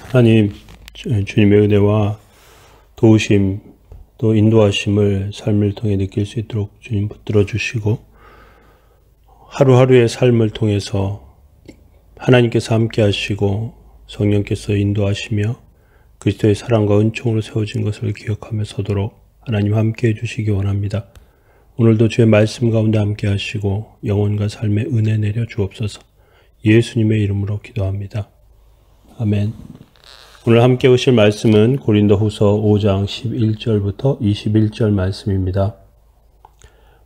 하나님, 주님의 은혜와 도우심 또 인도하심을 삶을 통해 느낄 수 있도록 주님 붙들어 주시고, 하루하루의 삶을 통해서 하나님께서 함께 하시고 성령께서 인도하시며 그리스도의 사랑과 은총으로 세워진 것을 기억하며 서도록 하나님 함께 해주시기 원합니다. 오늘도 주의 말씀 가운데 함께 하시고 영혼과 삶의 은혜 내려 주옵소서. 예수님의 이름으로 기도합니다. 아멘. 오늘 함께 보실 말씀은 고린도후서 5장 11절부터 21절 말씀입니다.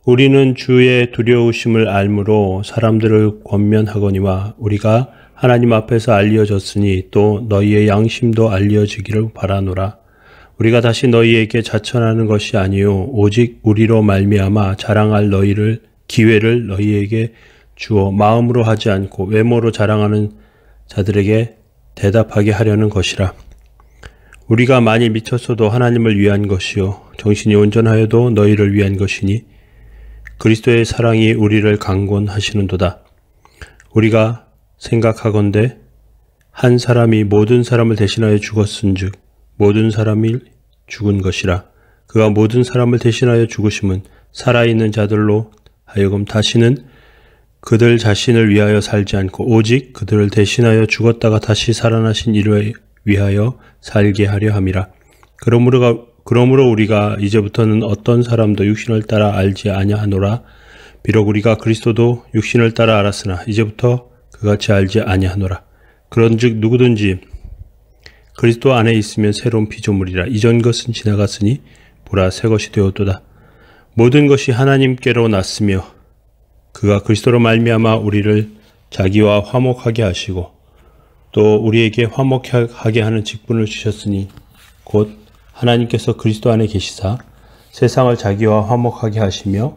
우리는 주의 두려우심을 알므로 사람들을 권면하거니와 우리가 하나님 앞에서 알려졌으니 또 너희의 양심도 알려지기를 바라노라. 우리가 다시 너희에게 자천하는 것이 아니요 오직 우리로 말미암아 자랑할 기회를 너희에게 주어 마음으로 하지 않고 외모로 자랑하는 자들에게 대답하게 하려는 것이라. 우리가 만일 미쳤어도 하나님을 위한 것이요 정신이 온전하여도 너희를 위한 것이니 그리스도의 사랑이 우리를 강권하시는도다. 우리가 생각하건대 한 사람이 모든 사람을 대신하여 죽었은즉 모든 사람이 죽은 것이라. 그가 모든 사람을 대신하여 죽으심은 살아있는 자들로 하여금 다시는 그들 자신을 위하여 살지 않고 오직 그들을 대신하여 죽었다가 다시 살아나신 이를 위하여 살게 하려 함이라. 그러므로 우리가 이제부터는 어떤 사람도 육신을 따라 알지 아니하노라. 비록 우리가 그리스도도 육신을 따라 알았으나 이제부터 그같이 알지 아니하노라. 그런즉 누구든지 그리스도 안에 있으면 새로운 피조물이라. 이전 것은 지나갔으니 보라 새 것이 되었도다. 모든 것이 하나님께로 났으며 그가 그리스도로 말미암아 우리를 자기와 화목하게 하시고 또 우리에게 화목하게 하는 직분을 주셨으니 곧 하나님께서 그리스도 안에 계시사 세상을 자기와 화목하게 하시며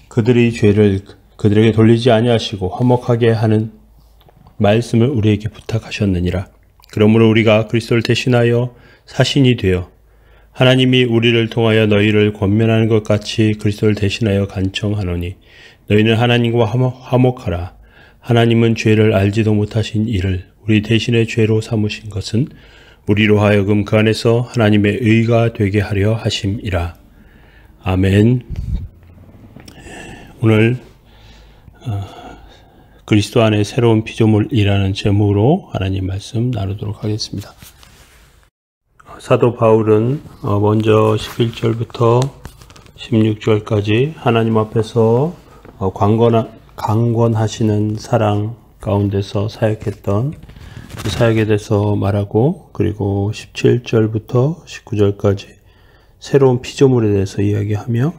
그들의 죄를 그들에게 돌리지 아니하시고 화목하게 하는 말씀을 우리에게 부탁하셨느니라. 그러므로 우리가 그리스도를 대신하여 사신이 되어 하나님이 우리를 통하여 너희를 권면하는 것 같이 그리스도를 대신하여 간청하노니 너희는 하나님과 화목하라. 하나님은 죄를 알지도 못하신 이를 우리 대신의 죄로 삼으신 것은 우리로 하여금 그 안에서 하나님의 의가 되게 하려 하심이라. 아멘. 오늘 그리스도 안에 새로운 피조물이라는 제목으로 하나님 말씀 나누도록 하겠습니다. 사도 바울은 먼저 11절부터 16절까지 하나님 앞에서 강권하시는 사랑 가운데서 사역했던 그 사역에 대해서 말하고, 그리고 17절부터 19절까지 새로운 피조물에 대해서 이야기하며,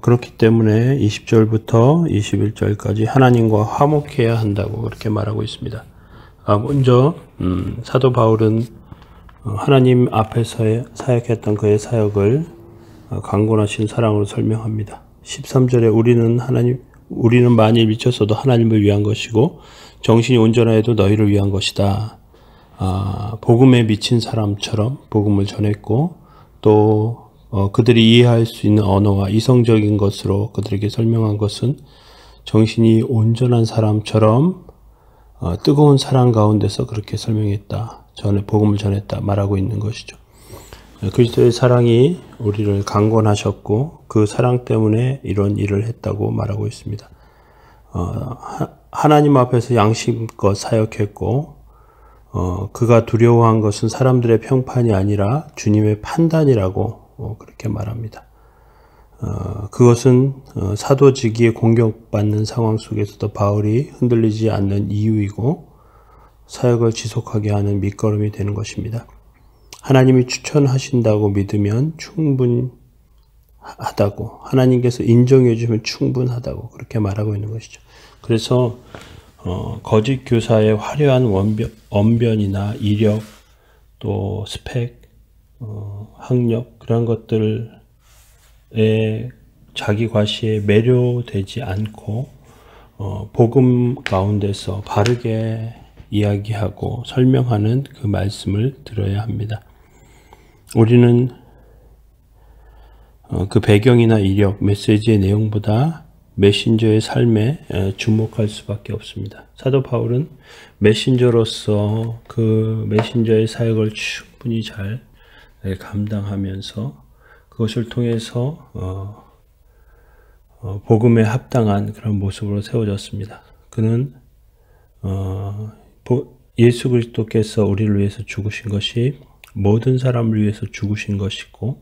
그렇기 때문에 20절부터 21절까지 하나님과 화목해야 한다고 그렇게 말하고 있습니다. 먼저 사도 바울은 하나님 앞에서 사역했던 그의 사역을 강권하신 사랑으로 설명합니다. 13절에 우리는 만일 미쳤어도 하나님을 위한 것이고 정신이 온전하여도 너희를 위한 것이다. 복음에 미친 사람처럼 복음을 전했고 또 그들이 이해할 수 있는 언어와 이성적인 것으로 그들에게 설명한 것은 정신이 온전한 사람처럼 뜨거운 사랑 가운데서 그렇게 설명했다. 복음을 전했다 말하고 있는 것이죠. 그리스도의 사랑이 우리를 강권하셨고 그 사랑 때문에 이런 일을 했다고 말하고 있습니다. 하나님 앞에서 양심껏 사역했고 그가 두려워한 것은 사람들의 평판이 아니라 주님의 판단이라고 그렇게 말합니다. 그것은 사도직위에 공격받는 상황 속에서도 바울이 흔들리지 않는 이유이고 사역을 지속하게 하는 밑거름이 되는 것입니다. 하나님이 추천하신다고 믿으면 충분하다고, 하나님께서 인정해 주면 충분하다고 그렇게 말하고 있는 것이죠. 그래서 거짓 교사의 화려한 언변이나 이력, 또 스펙, 학력 그런 것들에 자기 과시에 매료되지 않고 복음 가운데서 바르게 이야기하고 설명하는 그 말씀을 들어야 합니다. 우리는 그 배경이나 이력, 메시지의 내용보다 메신저의 삶에 주목할 수밖에 없습니다. 사도 바울은 메신저로서 그 메신저의 사역을 충분히 잘 감당하면서 그것을 통해서 복음에 합당한 그런 모습으로 세워졌습니다. 그는 예수 그리스도께서 우리를 위해서 죽으신 것이 모든 사람을 위해서 죽으신 것이고,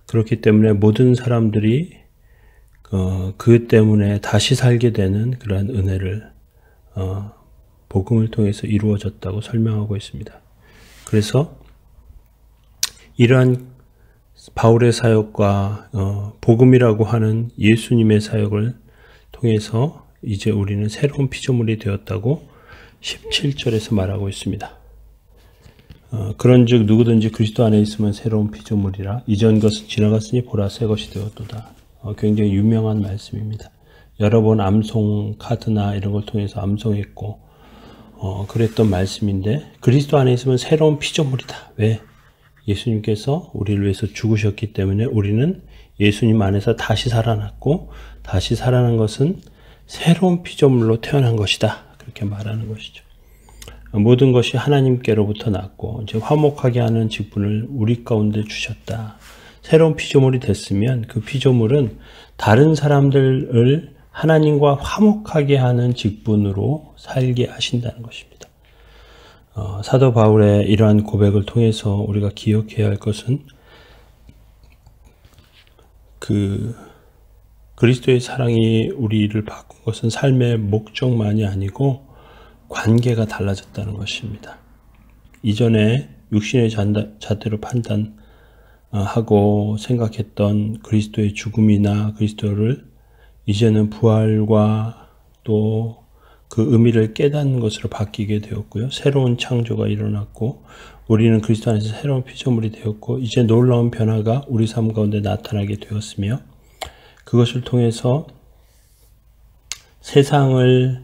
그렇기 때문에 모든 사람들이 그 때문에 다시 살게 되는 그러한 은혜를 복음을 통해서 이루어졌다고 설명하고 있습니다. 그래서 이러한 바울의 사역과 복음이라고 하는 예수님의 사역을 통해서 이제 우리는 새로운 피조물이 되었다고 17절에서 말하고 있습니다. 그런즉 누구든지 그리스도 안에 있으면 새로운 피조물이라 이전 것은 지나갔으니 보라 새 것이 되었도다. 굉장히 유명한 말씀입니다. 여러 번 암송 카드나 이런 걸 통해서 암송했고 그랬던 말씀인데, 그리스도 안에 있으면 새로운 피조물이다. 왜? 예수님께서 우리를 위해서 죽으셨기 때문에 우리는 예수님 안에서 다시 살아났고, 다시 살아난 것은 새로운 피조물로 태어난 것이다. 그렇게 말하는 것이죠. 모든 것이 하나님께로부터 났고 이제 화목하게 하는 직분을 우리 가운데 주셨다. 새로운 피조물이 됐으면 그 피조물은 다른 사람들을 하나님과 화목하게 하는 직분으로 살게 하신다는 것입니다. 사도 바울의 이러한 고백을 통해서 우리가 기억해야 할 것은 그리스도의 사랑이 우리를 바꾼 것은 삶의 목적만이 아니고 관계가 달라졌다는 것입니다. 이전에 육신의 잣대로 판단하고 생각했던 그리스도의 죽음이나 그리스도를 이제는 부활과 또 그 의미를 깨닫는 것으로 바뀌게 되었고요. 새로운 창조가 일어났고 우리는 그리스도 안에서 새로운 피조물이 되었고 이제 놀라운 변화가 우리 삶 가운데 나타나게 되었으며, 그것을 통해서 세상을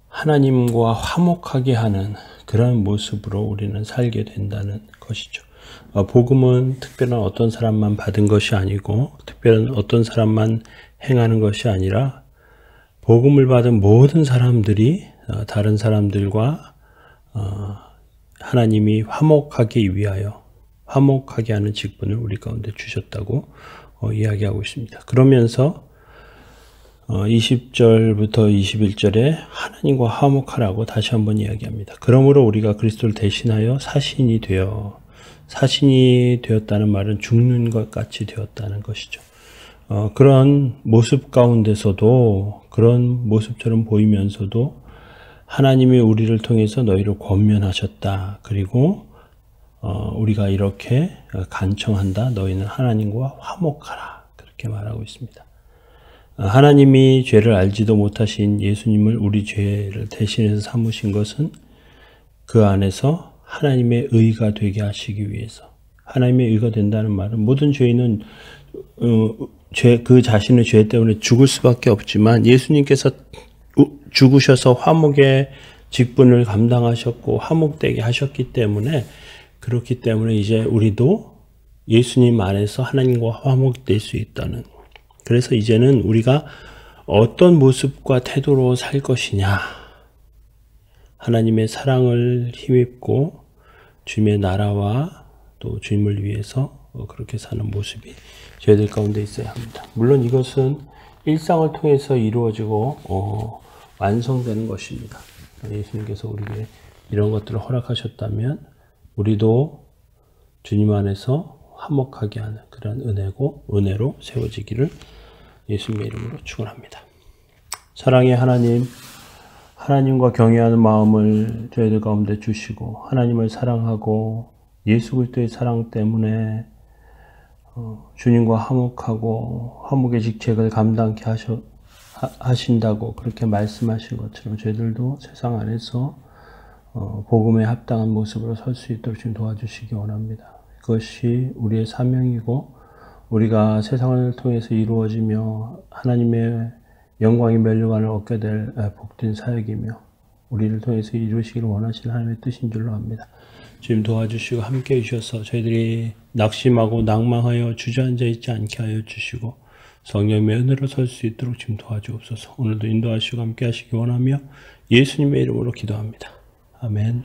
하나님과 화목하게 하는 그런 모습으로 우리는 살게 된다는 것이죠. 복음은 특별한 어떤 사람만 받은 것이 아니고 특별한 어떤 사람만 행하는 것이 아니라 복음을 받은 모든 사람들이 다른 사람들과 하나님이 화목하기 위하여 화목하게 하는 직분을 우리 가운데 주셨다고 이야기하고 있습니다. 그러면서 20절부터 21절에 하나님과 화목하라고 다시 한번 이야기합니다. 그러므로 우리가 그리스도를 대신하여 사신이 되었다는 말은 죽는 것 같이 되었다는 것이죠. 그런 모습 가운데서도, 그런 모습처럼 보이면서도 하나님이 우리를 통해서 너희를 권면하셨다. 그리고 우리가 이렇게 간청한다. 너희는 하나님과 화목하라. 그렇게 말하고 있습니다. 하나님이 죄를 알지도 못하신 예수님을 우리 죄를 대신해서 삼으신 것은 그 안에서 하나님의 의가 되게 하시기 위해서. 하나님의 의가 된다는 말은 모든 죄인은 그 자신의 죄 때문에 죽을 수밖에 없지만 예수님께서 죽으셔서 화목의 직분을 감당하셨고 화목되게 하셨기 때문에, 그렇기 때문에 이제 우리도 예수님 안에서 하나님과 화목될 수 있다는, 그래서 이제는 우리가 어떤 모습과 태도로 살 것이냐, 하나님의 사랑을 힘입고 주님의 나라와 또 주님을 위해서 그렇게 사는 모습이 저희들 가운데 있어야 합니다. 물론 이것은 일상을 통해서 이루어지고 완성되는 것입니다. 예수님께서 우리에게 이런 것들을 허락하셨다면 우리도 주님 안에서 화목하게 하는 그런 은혜로 세워지기를 예수님의 이름으로 축원합니다. 사랑의 하나님, 하나님과 경외하는 마음을 저희들 가운데 주시고 하나님을 사랑하고 예수 그리스도의 사랑 때문에 주님과 화목하고 화목의 직책을 감당케 하신다고 그렇게 말씀하신 것처럼 저희들도 세상 안에서 복음에 합당한 모습으로 설 수 있도록 좀 도와주시기 원합니다. 그것이 우리의 사명이고 우리가 세상을 통해서 이루어지며 하나님의 영광의 면류관을 얻게 될 복된 사역이며 우리를 통해서 이루시기를 원하시는 하나님의 뜻인 줄로 압니다. 주님 도와주시고 함께해 주셔서 저희들이 낙심하고 낭망하여 주저앉아 있지 않게 하여 주시고 성령의 은혜로 설 수 있도록 지금 도와주옵소서. 오늘도 인도하시고 함께 하시기 원하며 예수님의 이름으로 기도합니다. 아멘.